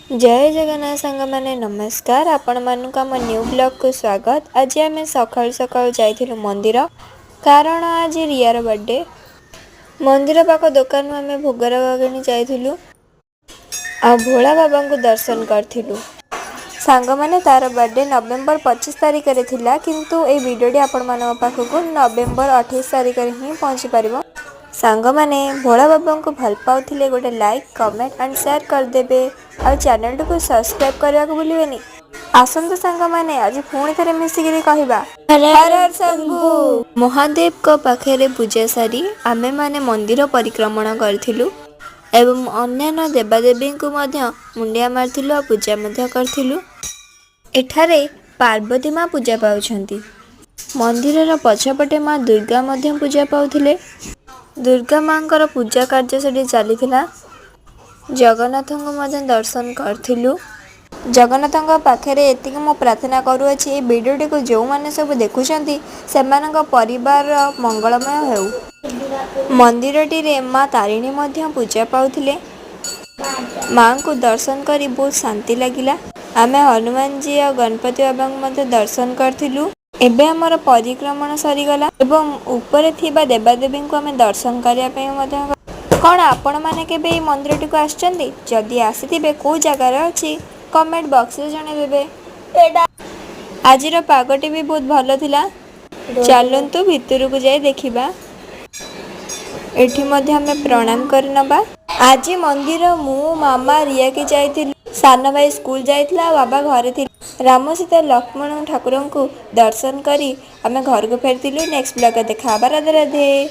जय जगन्नाथ सांग माने नमस्कार आपण मानक आम न्यू ब्लॉग को स्वागत। आज आम सकाळु सकाळु जाइथिलु मंदिर कारण आज रियार बर्थडे। मंदिर पाख दुकान में आम भोगराग किणी जाइथिलु आ भोला बाबा को दर्शन करथिलु। सांग माने तार बर्थडे नवेम्बर 25 तारिख रे थिला किंतु ए वीडियोटी आपण मानक पाखकु नवेम्बर 28 तारिख रे ही पहुंची परिबो। सांग माने भोला बाबा को भल पाउथिले गोटे लाइक कमेंट एंड शेयर कर देबे और चैनल को सब्सक्राइब करने को भूलिबेनी। आसंतु सांग माने आज पुणी थे मिसिकी कहवा हर हर शंभु। महादेव को पाखे पूजा सारी आमे माने मंदिर परिक्रमण करथिलु एवं अन्यान्य देवादेवी को मध्य मुंडिया मारथिलु और पूजा मध्य करथिलु। एठारे पार्वती माँ पूजा पाउछंती। मंदिर पछपटे माँ दुर्गा मध्य पूजा पाउथिले। दुर्गा माँ पूजा कार्य से चली जगन्नाथ को मध्य दर्शन करथिलु। जगन्नाथ पाखे एतिक मो प्रार्थना करुअछि ए वीडियोटी को जो माने सब देखुछंती सेमानक परिवार मंगलमय हेउ। मंदिरटी रे माँ तारिणी मध्य पूजा पाउथिले। माँ को दर्शन करी बहुत शांति लगिला। आमे हनुमान जी और गणपति बाबा को मध्य दर्शन करथिलु। एबे हमर परिक्रमण सरीगला एवं ऊपर थिबा देवादेवी को आमे दर्शन करिया पे मध्य कौन आपण माने केबे ए मंदिरटी को आछंती जदि आसीथिबे को जगार अछि कमेंट बॉक्स रे जणे देबे। आजिर पागटी भी बहुत भलो थिला। चलंतु भितर को जाय देखिबा। एठी मध्य हमें प्रणाम करनबा। आज मंदिर मु मामा रिया के जाइथिलु। साना भाई स्कूल जाइथिला बाबा घरे थी। राम सीता लक्ष्मण ठाकुर को दर्शन करी आमे घर को फेरथिलु। नेक्स्ट ब्लॉग देखा राधे राधे।